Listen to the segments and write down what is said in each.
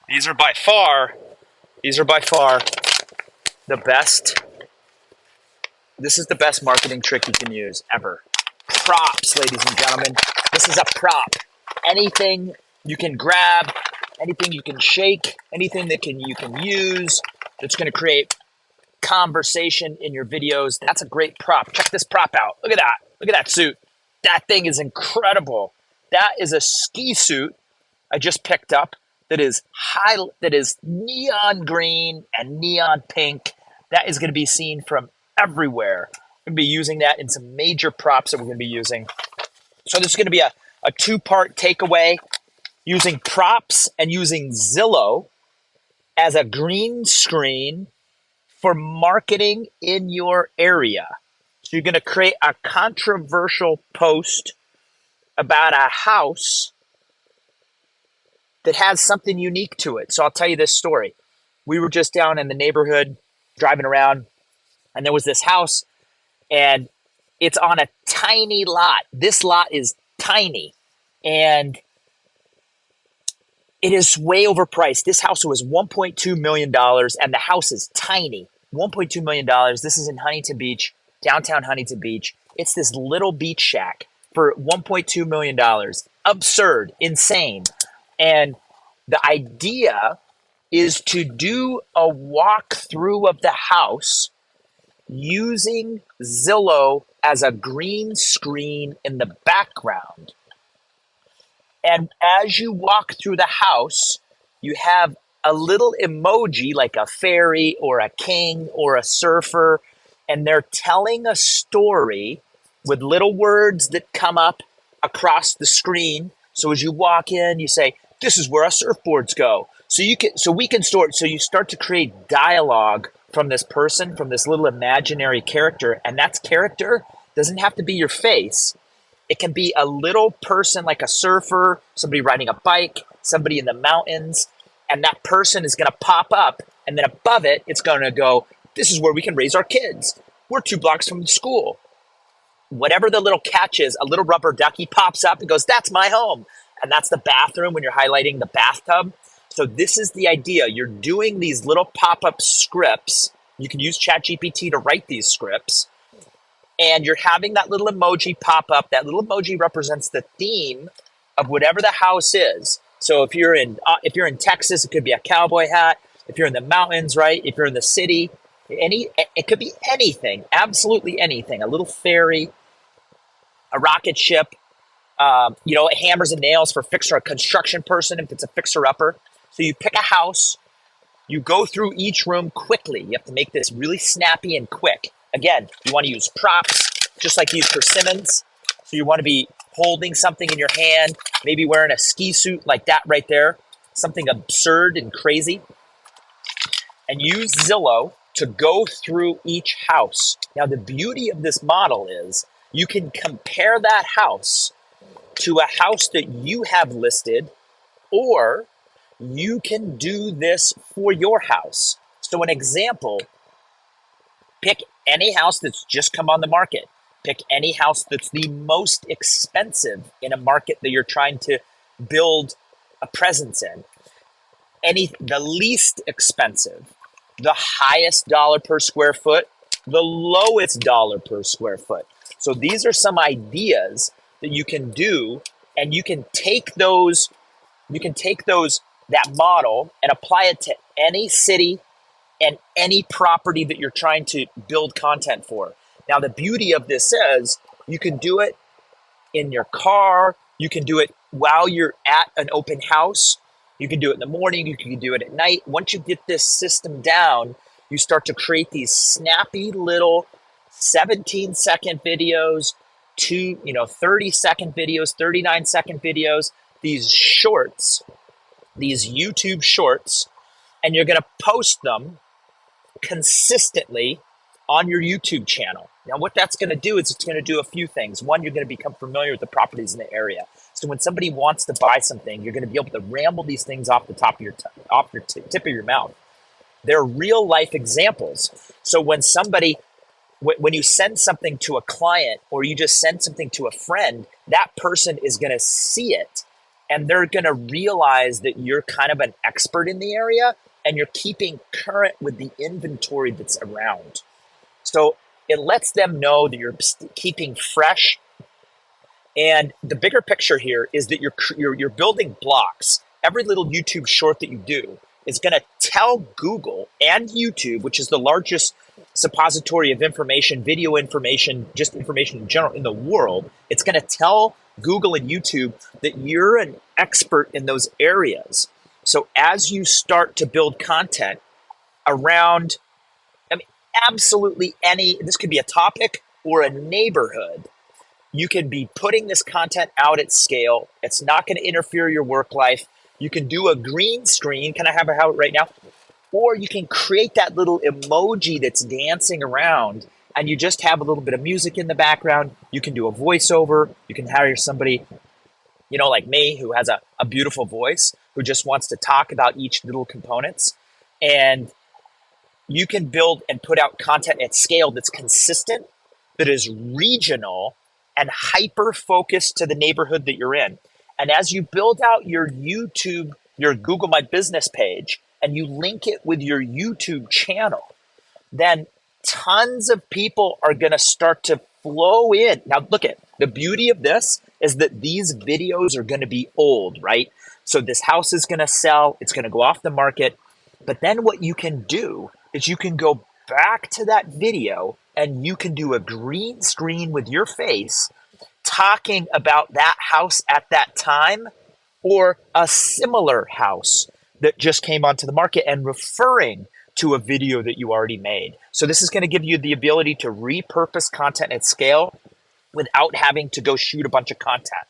These are by far the best. This is the best marketing trick you can use ever. Props, ladies and gentlemen. This is a prop. Anything you can grab, anything you can shake, anything that you can use that's going to create conversation in your videos. That's a great prop. Check this prop out. Look at that. Look at that suit. That thing is incredible. That is a ski suit I just picked up that is neon green and neon pink. That is going to be seen from everywhere. We're going to be using that in some major props that we're going to be using. So this is going to be a two-part takeaway, using props and using Zillow as a green screen for marketing in your area. So you're going to create a controversial post about a house that has something unique to it. So I'll tell you this story. We were just down in the neighborhood driving around, and there was this house, and it's on a tiny lot. This lot is tiny, and it is way overpriced. This house was $1.2 million, and the house is tiny. $1.2 million. This is in Huntington Beach, downtown Huntington Beach. It's this little beach shack for $1.2 million. Absurd, insane. And the idea is to do a walkthrough of the house using Zillow as a green screen in the background. And as you walk through the house, you have a little emoji like a fairy or a king or a surfer, and they're telling a story with little words that come up across the screen. So as you walk in, you say, "This is where our surfboards go." So you start to create dialogue from this person, from this little imaginary character, and that character doesn't have to be your face. It can be a little person like a surfer, somebody riding a bike, somebody in the mountains, and that person is going to pop up, and then above it, it's going to go, "This is where we can raise our kids. We're 2 blocks from the school." Whatever the little catch is, a little rubber ducky pops up and goes, "That's my home." And that's the bathroom when you're highlighting the bathtub. So this is the idea. You're doing these little pop-up scripts. You can use ChatGPT to write these scripts. And you're having that little emoji pop up. That little emoji represents the theme of whatever the house is. So if you're in Texas, it could be a cowboy hat. If you're in the mountains, right? If you're in the city, it could be anything, absolutely anything. A little fairy, a rocket ship, hammers and nails for a construction person if it's a fixer-upper. So you pick a house, you go through each room quickly. You have to make this really snappy and quick. Again, you want to use props, just like these persimmons. So you want to be holding something in your hand, maybe wearing a ski suit like that right there, something absurd and crazy. And use Zillow to go through each house. Now, the beauty of this model is you can compare that house to a house that you have listed, or you can do this for your house. So an example, pick any house that's just come on the market. Pick any house that's the most expensive in a market that you're trying to build a presence in. The least expensive, the highest dollar per square foot, the lowest dollar per square foot. So these are some ideas that you can do, and you can take that model and apply it to any city and any property that you're trying to build content for. Now, the beauty of this is you can do it in your car. You can do it while you're at an open house. You can do it in the morning. You can do it at night. Once you get this system down, you start to create these snappy little 17-second videos, 30-second videos, 39-second videos, these shorts, these YouTube shorts, and you're going to post them consistently on your YouTube channel. Now, what that's going to do is it's going to do a few things. One, you're going to become familiar with the properties in the area. So when somebody wants to buy something, you're going to be able to ramble these things off the top of your tip of your mouth. They're real life examples. So when you send something to a client or you just send something to a friend, that person is going to see it and they're going to realize that you're kind of an expert in the area and you're keeping current with the inventory that's around. So it lets them know that you're keeping fresh. And the bigger picture here is that you're building blocks. Every little YouTube short that you do is going to tell Google and YouTube, which is the largest suppository of information, video information, just information in general in the world. It's going to tell Google and YouTube that you're an expert in those areas. So as you start to build content around, I mean, absolutely this could be a topic or a neighborhood. You can be putting this content out at scale. It's not going to interfere your work life. You can do a green screen, kind of have it right now, or you can create that little emoji that's dancing around and you just have a little bit of music in the background. You can do a voiceover. You can hire somebody, like me, who has a beautiful voice, who just wants to talk about each little components. And you can build and put out content at scale that's consistent, that is regional, and hyper-focused to the neighborhood that you're in. And as you build out your YouTube, your Google My Business page, and you link it with your YouTube channel, then tons of people are going to start to flow in. Now, look at the beauty of this is that these videos are going to be old, right? So this house is going to sell. It's going to go off the market. But then what you can do is you can go back to that video and you can do a green screen with your face talking about that house at that time or a similar house that just came onto the market and referring to a video that you already made. So this is going to give you the ability to repurpose content at scale without having to go shoot a bunch of content.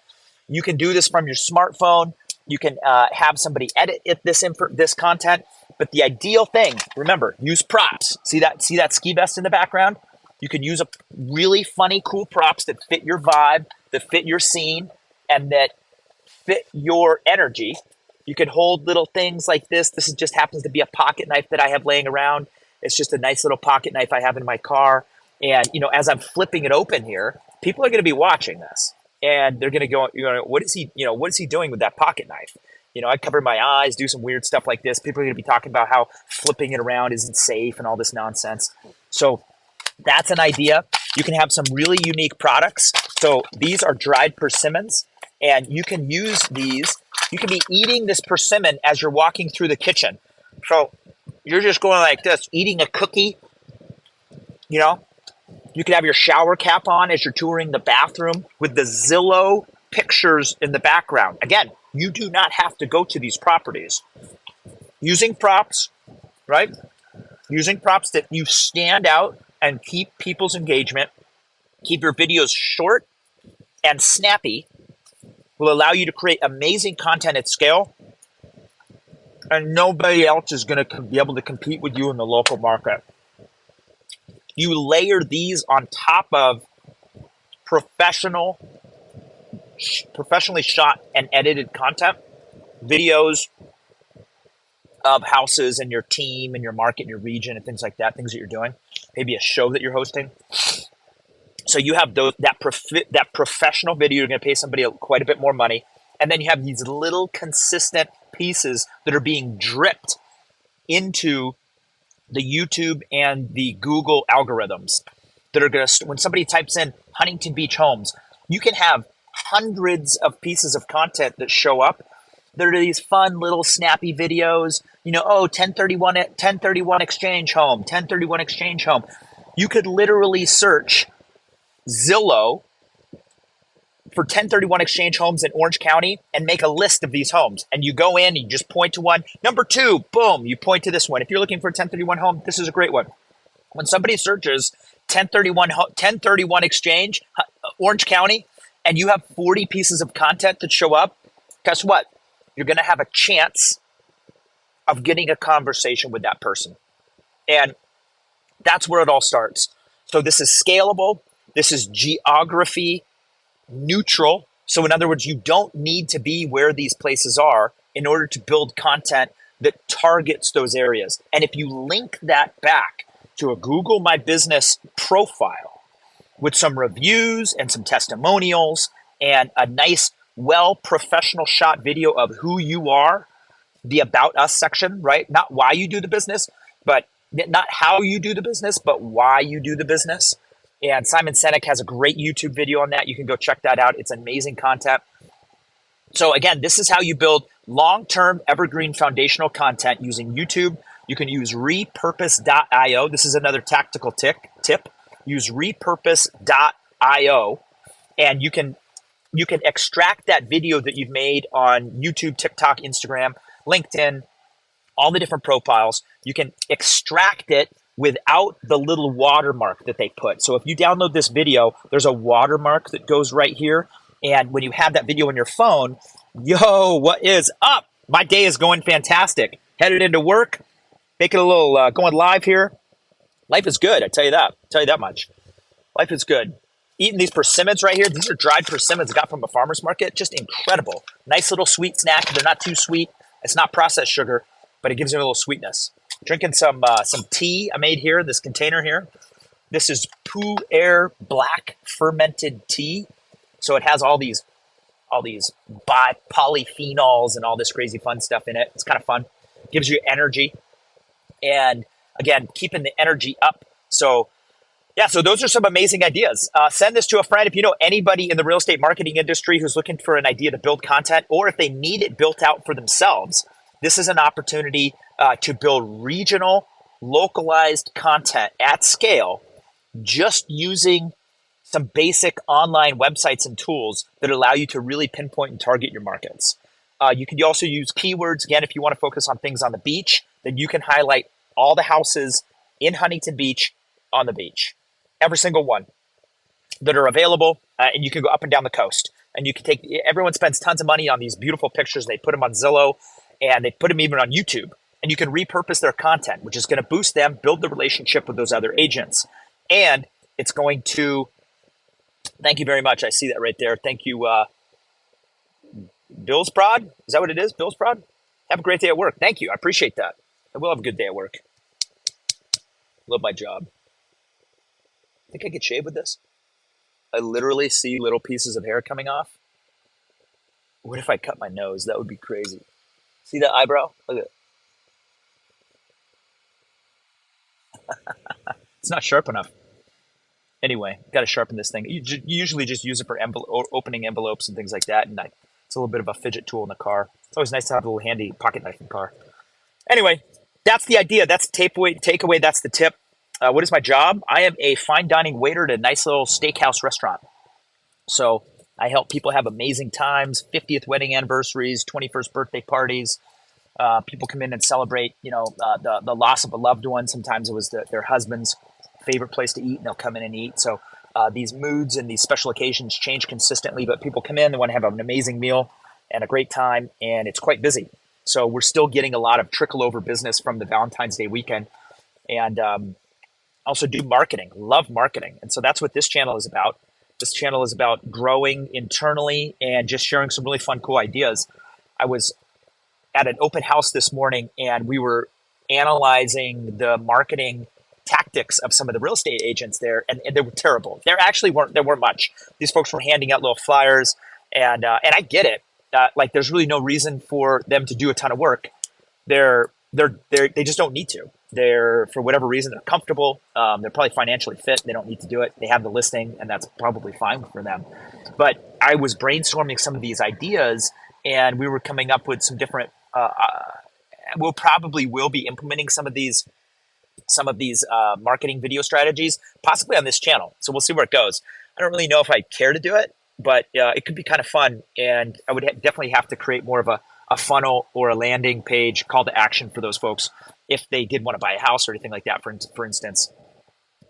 You can do this from your smartphone. You can have somebody edit this content. But the ideal thing, remember, use props. See that ski vest in the background? You can use a really funny, cool props that fit your vibe, that fit your scene, and that fit your energy. You can hold little things like this. This just happens to be a pocket knife that I have laying around. It's just a nice little pocket knife I have in my car. And, as I'm flipping it open here, people are going to be watching this. And they're going to go, what is he doing with that pocket knife? I cover my eyes, do some weird stuff like this. People are going to be talking about how flipping it around isn't safe and all this nonsense. So that's an idea. You can have some really unique products. So these are dried persimmons, and you can use these. You can be eating this persimmon as you're walking through the kitchen. So you're just going like this, eating a cookie. You could have your shower cap on as you're touring the bathroom with the Zillow pictures in the background. Again, you do not have to go to these properties. Using props, right? Using props that you stand out and keep people's engagement, keep your videos short and snappy, will allow you to create amazing content at scale, and nobody else is going to be able to compete with you in the local market. You layer these on top of professionally shot and edited content, videos of houses and your team and your market and your region and things like that, things that you're doing, maybe a show that you're hosting. So you have that professional video. You're going to pay somebody quite a bit more money. And then you have these little consistent pieces that are being dripped into the YouTube and the Google algorithms that are going to, when somebody types in Huntington Beach homes, you can have hundreds of pieces of content that show up. There are these fun little snappy videos, 1031 exchange home, 1031 exchange home. You could literally search Zillow for 1031 exchange homes in Orange County and make a list of these homes. And you go in, you just point to one. Number 2, boom, you point to this one. If you're looking for a 1031 home, this is a great one. When somebody searches 1031 exchange, Orange County, and you have 40 pieces of content that show up, guess what? You're going to have a chance of getting a conversation with that person. And that's where it all starts. So this is scalable. This is geography neutral. So in other words, you don't need to be where these places are in order to build content that targets those areas. And if you link that back to a Google My Business profile with some reviews and some testimonials and a nice professional shot video of who you are, the About Us section, right? Not why you do the business, but not how you do the business, but why you do the business. And Simon Sinek has a great YouTube video on that. You can go check that out. It's amazing content. So again, this is how you build long-term evergreen foundational content using YouTube. You can use repurpose.io. This is another tactical tip. Use repurpose.io, and you can extract that video that you've made on YouTube, TikTok, Instagram, LinkedIn, all the different profiles. You can extract it without the little watermark that they put. So if you download this video, there's a watermark that goes right here. And when you have that video on your phone, yo, what is up? My day is going fantastic. Headed into work, making a little, going live here. Life is good, I tell you that. I'll tell you that much. Life is good. Eating these persimmons right here. These are dried persimmons I got from a farmer's market. Just incredible. Nice little sweet snack. They're not too sweet. It's not processed sugar, but it gives you a little sweetness. Drinking some tea I made here in this container here. This is Pu'er Black fermented tea. So it has all these polyphenols and all this crazy fun stuff in it. It's kind of fun. Gives you energy. And again, keeping the energy up. So yeah, so those are some amazing ideas. Send this to a friend if you know anybody in the real estate marketing industry who's looking for an idea to build content, or if they need it built out for themselves. This is an opportunity to build regional, localized content at scale, just using some basic online websites and tools that allow you to really pinpoint and target your markets. You can also use keywords. Again, if you want to focus on things on the beach, then you can highlight all the houses in Huntington Beach on the beach. Every single one that are available. And you can go up and down the coast. And you can take, everyone spends tons of money on these beautiful pictures. They put them on Zillow and they put them even on YouTube. And you can repurpose their content, which is going to boost them, build the relationship with those other agents. And it's going to, thank you very much. I see that right there. Thank you, Bill's Prod. Is that what it is? Bill's Prod? Have a great day at work. Thank you. I appreciate that. I will have a good day at work. Love my job. Think I could shave with this? I literally see little pieces of hair coming off. What if I cut my nose? That would be crazy. See that eyebrow? Look at it. It's not sharp enough. Anyway, got to sharpen this thing. You usually just use it for opening envelopes and things like that. And it's a little bit of a fidget tool in the car. It's always nice to have a little handy pocket knife in the car. Anyway, that's the idea. That's the takeaway. That's the tip. What is my job? I am a fine dining waiter at a nice little steakhouse restaurant. So I help people have amazing times, 50th wedding anniversaries, 21st birthday parties. People come in and celebrate, the loss of a loved one. Sometimes it was their husband's favorite place to eat, and they'll come in and eat. So these moods and these special occasions change consistently, but people come in, they want to have an amazing meal and a great time, and it's quite busy. So we're still getting a lot of trickle over business from the Valentine's Day weekend. And also do marketing, love marketing. And so that's what this channel is about. This channel is about growing internally and just sharing some really fun, cool ideas. I was at an open house this morning and we were analyzing the marketing tactics of some of the real estate agents there, and they were terrible. There weren't much. These folks were handing out little flyers, and I get it. Like there's really no reason for them to do a ton of work. They just don't need to. They're, for whatever reason, they're comfortable. They're probably financially fit. They don't need to do it. They have the listing, and that's probably fine for them. But I was brainstorming some of these ideas, and we were coming up with some different. Will be implementing some of these marketing video strategies, possibly on this channel. So we'll see where it goes. I don't really know if I care to do it, but it could be kind of fun. And I would definitely have to create more of a funnel or a landing page call to action for those folks if they did want to buy a house or anything like that, for instance.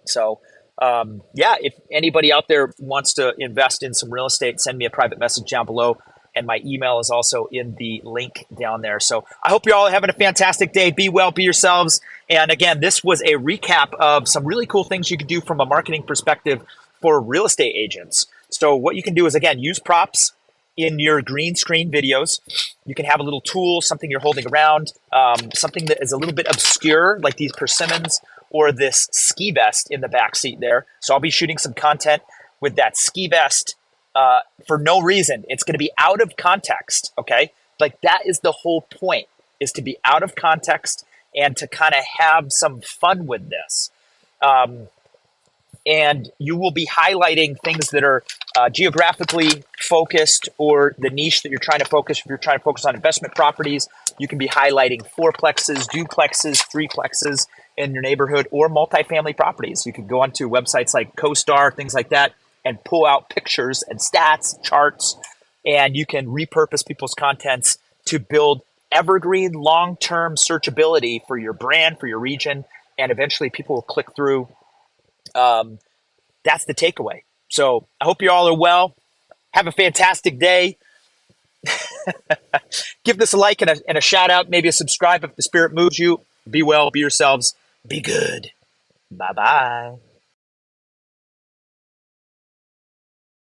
So if anybody out there wants to invest in some real estate, send me a private message down below. And my email is also in the link down there. So I hope you're all having a fantastic day. Be well, be yourselves. And again, this was a recap of some really cool things you can do from a marketing perspective for real estate agents. So what you can do is, again, use props in your green screen videos. You can have a little tool, something you're holding around, something that is a little bit obscure, like these persimmons or this ski vest in the back seat there. So I'll be shooting some content with that ski vest for no reason. It's going to be out of context. Okay. Like that is the whole point, is to be out of context and to kind of have some fun with this. Um, and you will be highlighting things that are geographically focused, or the niche that you're trying to focus. If you're trying to focus on investment properties, you can be highlighting fourplexes, duplexes, threeplexes in your neighborhood, or multifamily properties. You could go onto websites like CoStar, things like that, and pull out pictures and stats, charts, and you can repurpose people's contents to build evergreen long-term searchability for your brand, for your region, and eventually people will click through. That's the takeaway. So I hope you all are well. Have a fantastic day. Give this a like and a shout out, maybe a subscribe if the spirit moves you. Be well, be yourselves, be good. Bye bye.